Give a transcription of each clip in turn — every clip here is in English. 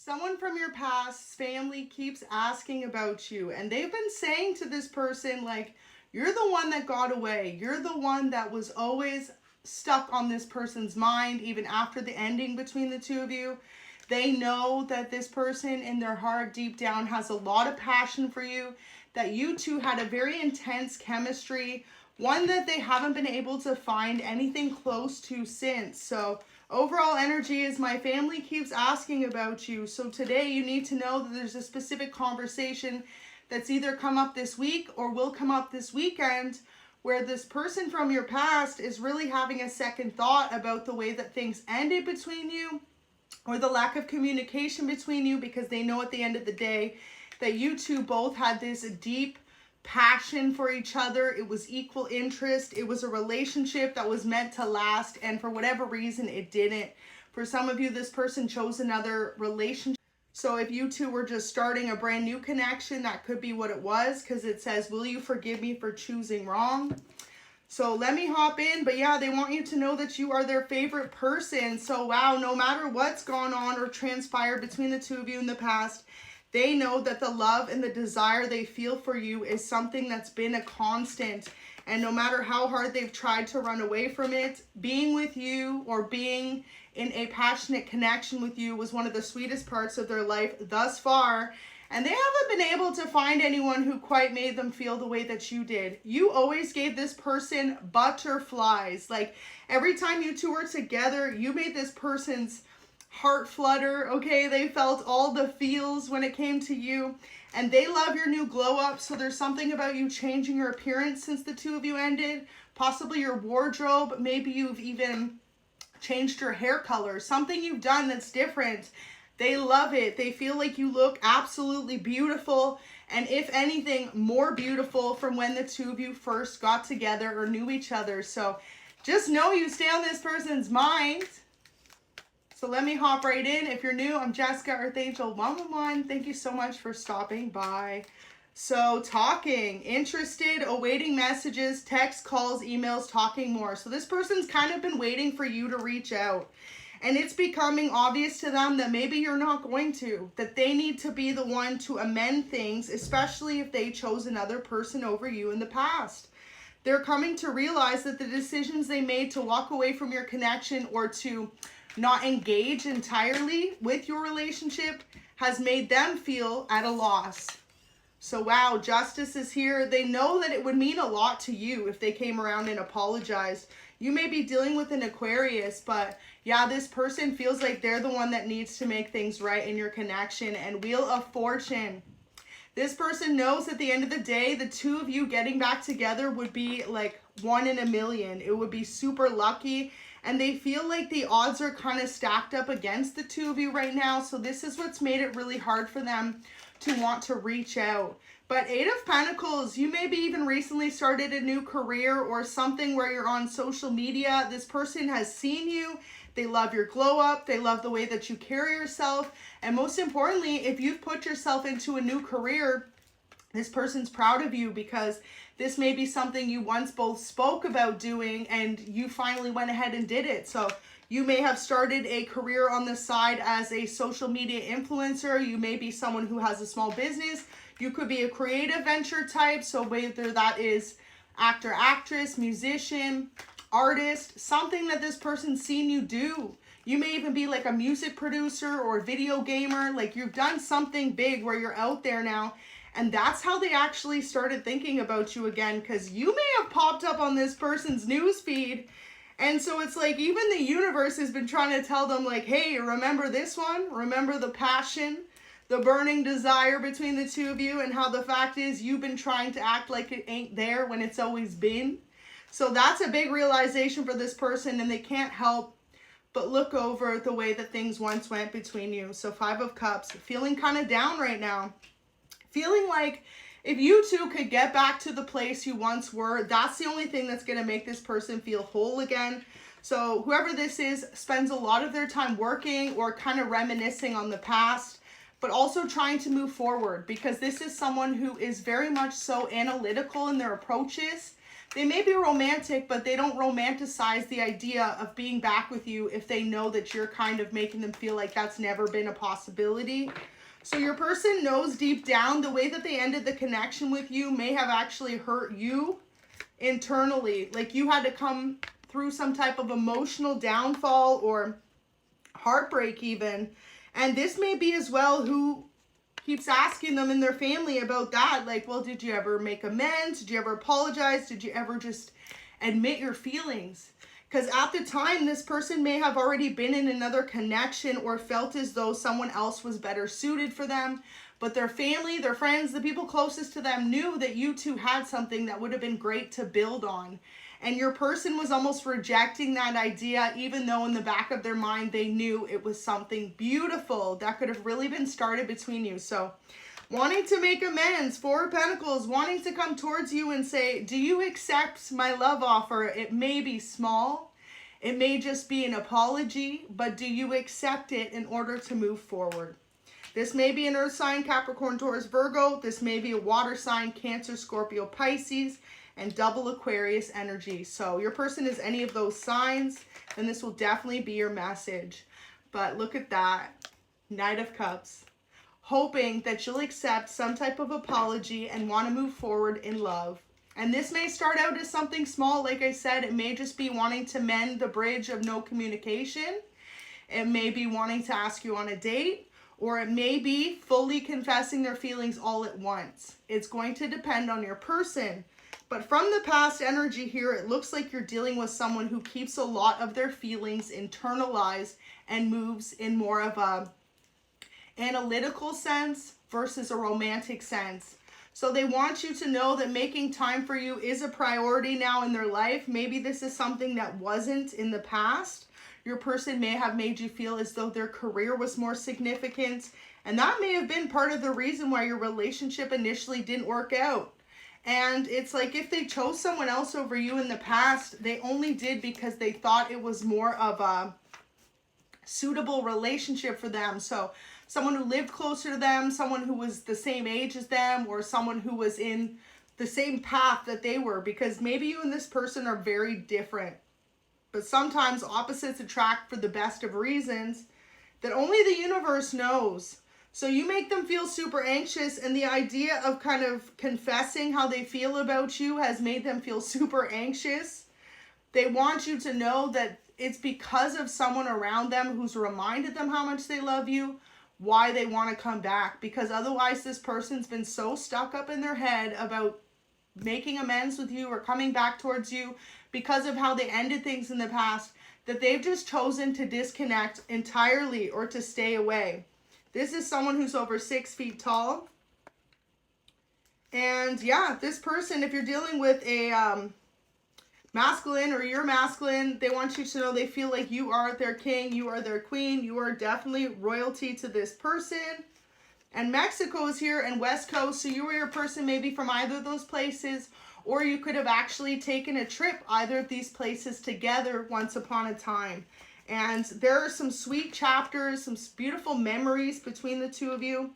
Someone from your past family keeps asking about you, and they've been saying to this person, like, you're the one that got away. You're the one that was always stuck on this person's mind, even after the ending between the two of you. They know that this person in their heart, deep down, has a lot of passion for you, that you two had a very intense chemistry, one that they haven't been able to find anything close to since. So overall energy is my family keeps asking about you. So today you need to know that there's a specific conversation that's either come up this week or will come up this weekend, where this person from your past is really having a second thought about the way that things ended between you, or the lack of communication between you, because they know at the end of the day that you two both had this deep passion for each other. It was equal interest. It was a relationship that was meant to last, and for whatever reason it didn't. For some of you, this person chose another relationship. So if you two were just starting a brand new connection, that could be what it was, because it says, will you forgive me for choosing wrong? So let me hop in. But yeah, they want you to know that you are their favorite person. So wow, no matter what's gone on or transpired between the two of you in the past, they know that the love and the desire they feel for you is something that's been a constant. And no matter how hard they've tried to run away from it, being with you or being in a passionate connection with you was one of the sweetest parts of their life thus far. And they haven't been able to find anyone who quite made them feel the way that you did. You always gave this person butterflies. Like, every time you two were together, you made this person's heart flutter, okay? They felt all the feels when it came to you. And they love your new glow up. So there's something about you changing your appearance since the two of you ended. Possibly your wardrobe. Maybe you've even changed your hair color. Something you've done that's different. They love it. They feel like you look absolutely beautiful. And if anything, more beautiful from when the two of you first got together or knew each other. So just know you stay on this person's mind. So let me hop right in. If you're new, I'm Jessica, Earth Angel 111. Thank you so much for stopping by. So talking, interested, awaiting messages, text, calls, emails, talking more. So this person's kind of been waiting for you to reach out. And it's becoming obvious to them that maybe you're not going to, that they need to be the one to amend things, especially if they chose another person over you in the past. They're coming to realize that the decisions they made to walk away from your connection or to not engage entirely with your relationship has made them feel at a loss. So wow, justice is here. They know that it would mean a lot to you if they came around and apologized. You may be dealing with an Aquarius, but yeah, this person feels like they're the one that needs to make things right in your connection. And Wheel of Fortune. This person knows at the end of the day, the two of you getting back together would be like 1 in a million. It would be super lucky. And they feel like the odds are kind of stacked up against the two of you right now. So this is what's made it really hard for them to want to reach out. But 8 of Pentacles, you maybe even recently started a new career or something where you're on social media. This person has seen you. They love your glow up. They love the way that you carry yourself. And most importantly, if you've put yourself into a new career, this person's proud of you, because this may be something you once both spoke about doing and you finally went ahead and did it. So you may have started a career on the side as a social media influencer. You may be someone who has a small business. You could be a creative venture type. So whether that is actor, actress, musician, artist, something that this person's seen you do. You may even be like a music producer or a video gamer. Like, you've done something big where you're out there now. And that's how they actually started thinking about you again, because you may have popped up on this person's news feed. And so it's like even the universe has been trying to tell them, like, hey, remember this one? Remember the passion, the burning desire between the two of you, and how the fact is you've been trying to act like it ain't there when it's always been. So that's a big realization for this person, and they can't help but look over the way that things once went between you. So 5 of Cups, feeling kind of down right now. Feeling like if you two could get back to the place you once were, that's the only thing that's going to make this person feel whole again. So whoever this is spends a lot of their time working or kind of reminiscing on the past, but also trying to move forward, because this is someone who is very much so analytical in their approaches. they may be romantic, but they don't romanticize the idea of being back with you if they know that you're kind of making them feel like that's never been a possibility. So your person knows deep down the way that they ended the connection with you may have actually hurt you internally. Like you had to come through some type of emotional downfall or heartbreak even. And this may be as well who keeps asking them in their family about that. Like, well, did you ever make amends? Did you ever apologize? Did you ever just admit your feelings? Because at the time, this person may have already been in another connection or felt as though someone else was better suited for them. But their family, their friends, the people closest to them knew that you two had something that would have been great to build on. And your person was almost rejecting that idea, even though in the back of their mind, they knew it was something beautiful that could have really been started between you. So wanting to make amends, Four of Pentacles, wanting to come towards you and say, do you accept my love offer? It may be small. It may just be an apology, but do you accept it in order to move forward? This may be an earth sign, Capricorn, Taurus, Virgo. This may be a water sign, Cancer, Scorpio, Pisces, and double Aquarius energy. So your person is any of those signs, then this will definitely be your message. But look at that, Knight of Cups, hoping that you'll accept some type of apology and want to move forward in love. And this may start out as something small. Like I said, it may just be wanting to mend the bridge of no communication. It may be wanting to ask you on a date, or it may be fully confessing their feelings all at once. It's going to depend on your person. But from the past energy here, it looks like you're dealing with someone who keeps a lot of their feelings internalized and moves in more of a analytical sense versus a romantic sense. So they want you to know that making time for you is a priority now in their life. Maybe this is something that wasn't in the past. Your person may have made you feel as though their career was more significant. And that may have been part of the reason why your relationship initially didn't work out. And it's like if they chose someone else over you in the past, they only did because they thought it was more of a suitable relationship for them. So someone who lived closer to them, someone who was the same age as them, or someone who was in the same path that they were, because maybe you and this person are very different. But sometimes opposites attract for the best of reasons that only the universe knows. So you make them feel super anxious, and the idea of kind of confessing how they feel about you has made them feel super anxious. They want you to know that it's because of someone around them who's reminded them how much they love you, why they want to come back. Because otherwise this person's been so stuck up in their head about making amends with you or coming back towards you because of how they ended things in the past, that they've just chosen to disconnect entirely or to stay away. This is someone who's over 6 feet tall. And yeah, this person, if you're dealing with a masculine or you're masculine, they want you to know they feel like you are their king, you are their queen, you are definitely royalty to this person. And Mexico is here and West Coast, so you or your person may be from either of those places, or you could have actually taken a trip either of these places together once upon a time. And there are some sweet chapters, some beautiful memories between the two of you.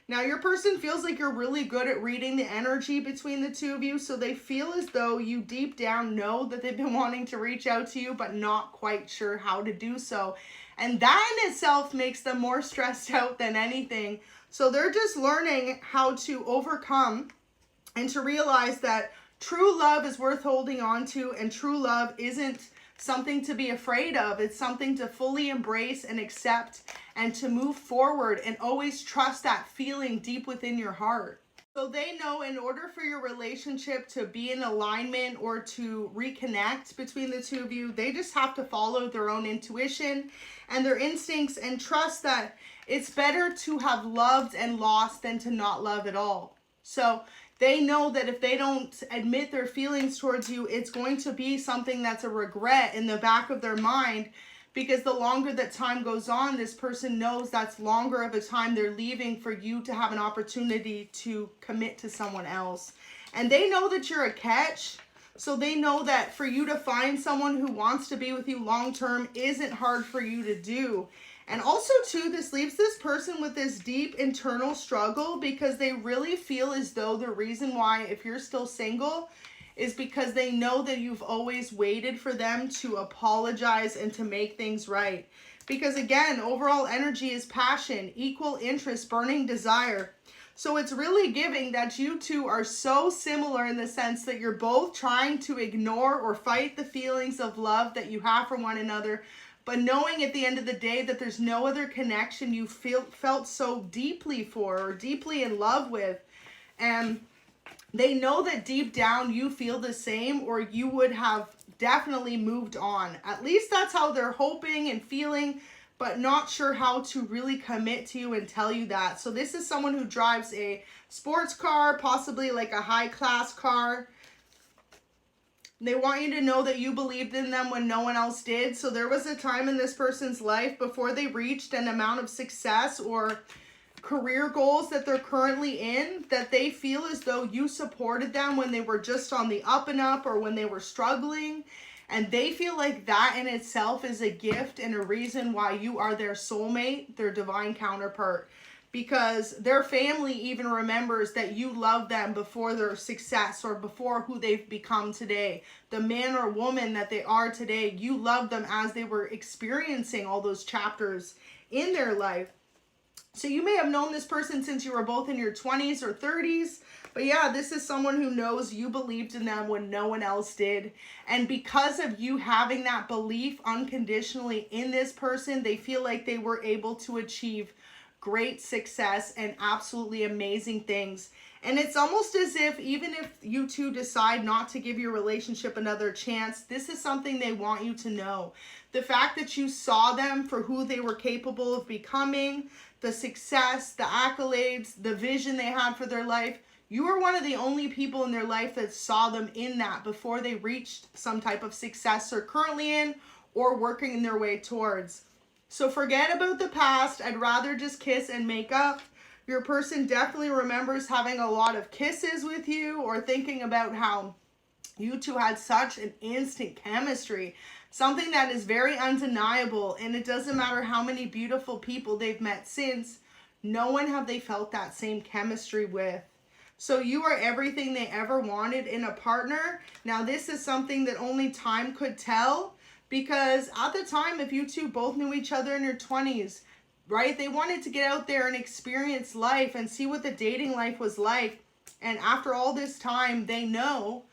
Now, your person feels like you're really good at reading the energy between the two of you, so they feel as though you deep down know that they've been wanting to reach out to you, but not quite sure how to do so. And that in itself makes them more stressed out than anything. So they're just learning how to overcome and to realize that true love is worth holding on to, and true love isn't something to be afraid of. It's something to fully embrace and accept and to move forward and always trust that feeling deep within your heart. So they know in order for your relationship to be in alignment or to reconnect between the two of you, they just have to follow their own intuition and their instincts and trust that it's better to have loved and lost than to not love at all. So they know that if they don't admit their feelings towards you, it's going to be something that's a regret in the back of their mind, because the longer that time goes on, this person knows that's longer of a time they're leaving for you to have an opportunity to commit to someone else. And they know that you're a catch, so they know that for you to find someone who wants to be with you long term isn't hard for you to do. And also too, this leaves this person with this deep internal struggle, because they really feel as though the reason why, if you're still single, is because they know that you've always waited for them to apologize and to make things right. Because again, overall energy is passion, equal interest, burning desire. So it's really giving that you two are so similar in the sense that you're both trying to ignore or fight the feelings of love that you have for one another, but knowing at the end of the day that there's no other connection you felt so deeply for or deeply in love with. And they know that deep down you feel the same, or you would have definitely moved on. At least that's how they're hoping and feeling, but not sure how to really commit to you and tell you that. So this is someone who drives a sports car, possibly like a high-class car. They want you to know that you believed in them when no one else did. So there was a time in this person's life before they reached an amount of success or career goals that they're currently in, that they feel as though you supported them when they were just on the up and up or when they were struggling. And they feel like that in itself is a gift and a reason why you are their soulmate, their divine counterpart. Because their family even remembers that you love them before their success or before who they've become today. The man or woman that they are today, you love them as they were experiencing all those chapters in their life. So you may have known this person since you were both in your 20s or 30s. But yeah, this is someone who knows you believed in them when no one else did. And because of you having that belief unconditionally in this person, they feel like they were able to achieve great success and absolutely amazing things. And it's almost as if even if you two decide not to give your relationship another chance, this is something they want you to know. The fact that you saw them for who they were capable of becoming, the success, the accolades, the vision they had for their life, you were one of the only people in their life that saw them in that before they reached some type of success they're currently in or working their way towards. So forget about the past. I'd rather just kiss and make up. Your person definitely remembers having a lot of kisses with you or thinking about how you two had such an instant chemistry. Something that is very undeniable, and it doesn't matter how many beautiful people they've met since, no one have they felt that same chemistry with. So you are everything they ever wanted in a partner. Now this is something that only time could tell, because at the time, if you two both knew each other in your 20s, right, they wanted to get out there and experience life and see what the dating life was like. And after all this time, they know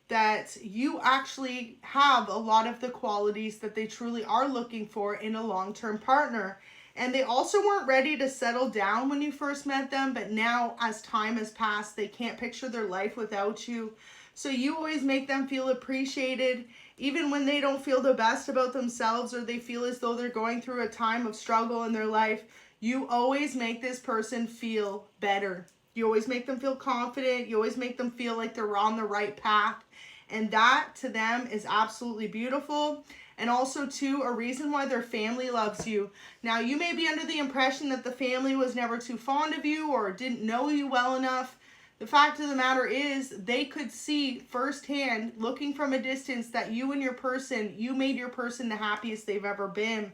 that you actually have a lot of the qualities that they truly are looking for in a long-term partner. And they also weren't ready to settle down when you first met them, but now as time has passed, they can't picture their life without you. So you always make them feel appreciated, even when they don't feel the best about themselves or they feel as though they're going through a time of struggle in their life. You always make this person feel better. You always make them feel confident. You always make them feel like they're on the right path. And that to them is absolutely beautiful. And also too, a reason why their family loves you. Now you may be under the impression that the family was never too fond of you or didn't know you well enough. The fact of the matter is they could see firsthand, looking from a distance, that you and your person, you made your person the happiest they've ever been.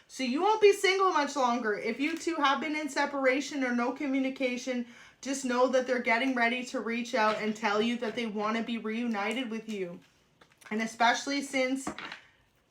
So you won't be single much longer. If you two have been in separation or no communication, just know that they're getting ready to reach out and tell you that they want to be reunited with you. And especially since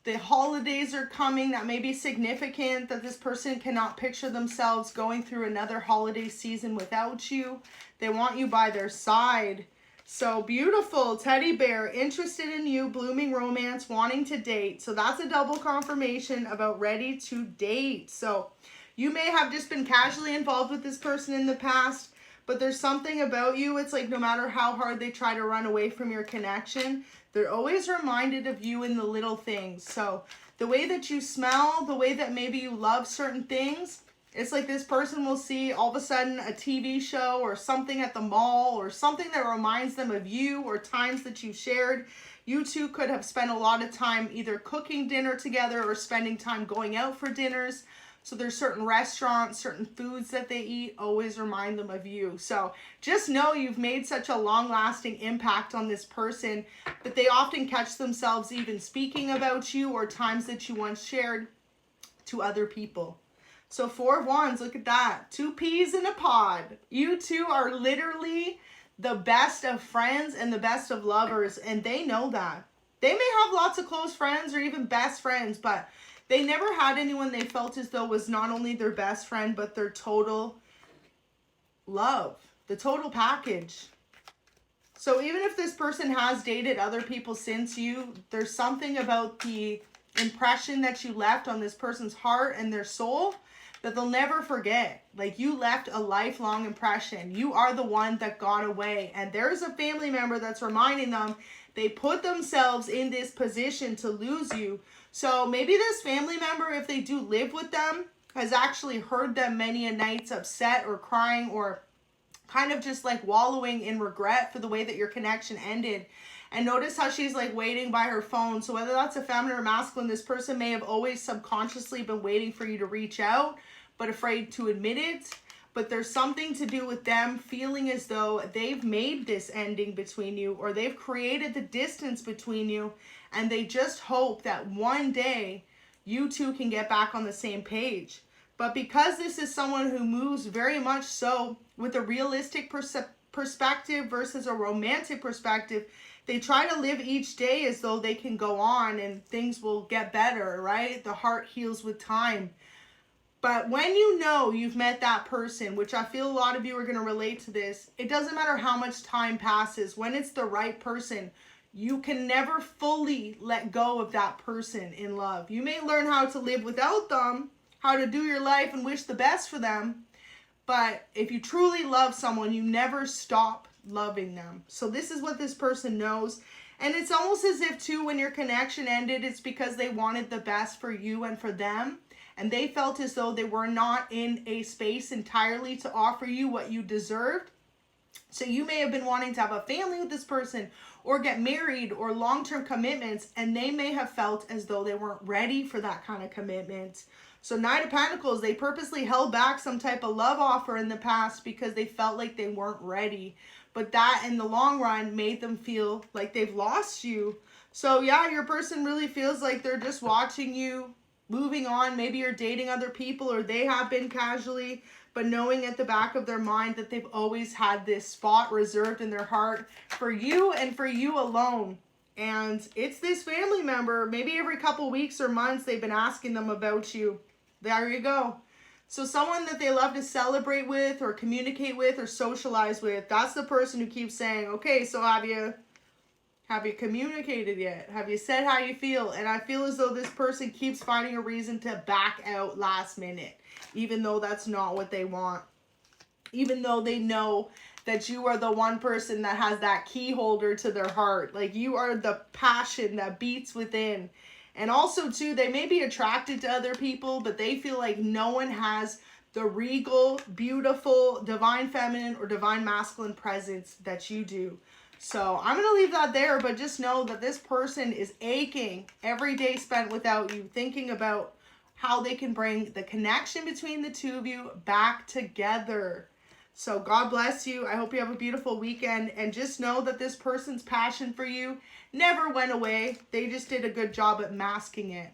the holidays are coming, that may be significant that this person cannot picture themselves going through another holiday season without you. They want you by their side. So beautiful, teddy bear, interested in you, blooming romance, wanting to date. So that's a double confirmation about ready to date. So you may have just been casually involved with this person in the past, but there's something about you. It's like no matter how hard they try to run away from your connection, they're always reminded of you in the little things. So the way that you smell, the way that maybe you love certain things, it's like this person will see all of a sudden a TV show or something at the mall or something that reminds them of you or times that you shared. You two could have spent a lot of time either cooking dinner together or spending time going out for dinners. So there's certain restaurants, certain foods that they eat always remind them of you. So just know you've made such a long-lasting impact on this person that they often catch themselves even speaking about you or times that you once shared to other people. So 4 of Wands, look at that. 2 peas in a pod. You two are literally the best of friends and the best of lovers, and they know that. They may have lots of close friends or even best friends, but they never had anyone they felt as though was not only their best friend, but their total love, the total package. So even if this person has dated other people since you, there's something about the impression that you left on this person's heart and their soul that they'll never forget. Like, you left a lifelong impression. You are the one that got away. And there's a family member that's reminding them they put themselves in this position to lose you. So maybe this family member, if they do live with them, has actually heard them many a nights upset or crying or kind of just like wallowing in regret for the way that your connection ended. And notice how she's like waiting by her phone. So whether that's a feminine or masculine, this person may have always subconsciously been waiting for you to reach out, but afraid to admit it. But there's something to do with them feeling as though they've made this ending between you, or they've created the distance between you, and they just hope that one day you two can get back on the same page. But because this is someone who moves very much so with a realistic perspective versus a romantic perspective, they try to live each day as though they can go on and things will get better, right? The heart heals with time. But when you know you've met that person, which I feel a lot of you are going to relate to this, it doesn't matter how much time passes. When it's the right person, you can never fully let go of that person in love. You may learn how to live without them, how to do your life and wish the best for them. But if you truly love someone, you never stop loving them. So this is what this person knows. And it's almost as if too, when your connection ended, it's because they wanted the best for you and for them. And they felt as though they were not in a space entirely to offer you what you deserved. So you may have been wanting to have a family with this person or get married or long-term commitments, and they may have felt as though they weren't ready for that kind of commitment. So Knight of Pentacles, they purposely held back some type of love offer in the past because they felt like they weren't ready. But that in the long run made them feel like they've lost you. So yeah, your person really feels like they're just watching you moving on. Maybe you're dating other people, or they have been casually, but knowing at the back of their mind that they've always had this spot reserved in their heart for you and for you alone. And it's this family member, maybe every couple weeks or months, they've been asking them about you. There you go. So someone that they love to celebrate with or communicate with or socialize with, that's the person who keeps saying, okay, so have you communicated yet? Have you said how you feel? And I feel as though this person keeps finding a reason to back out last minute, even though that's not what they want. Even though they know that you are the one person that has that key holder to their heart. Like, you are the passion that beats within. And also too, they may be attracted to other people, but they feel like no one has the regal, beautiful, divine feminine or divine masculine presence that you do. So I'm going to leave that there, but just know that this person is aching every day spent without you, thinking about how they can bring the connection between the two of you back together. So God bless you. I hope you have a beautiful weekend, and just know that this person's passion for you never went away. They just did a good job at masking it.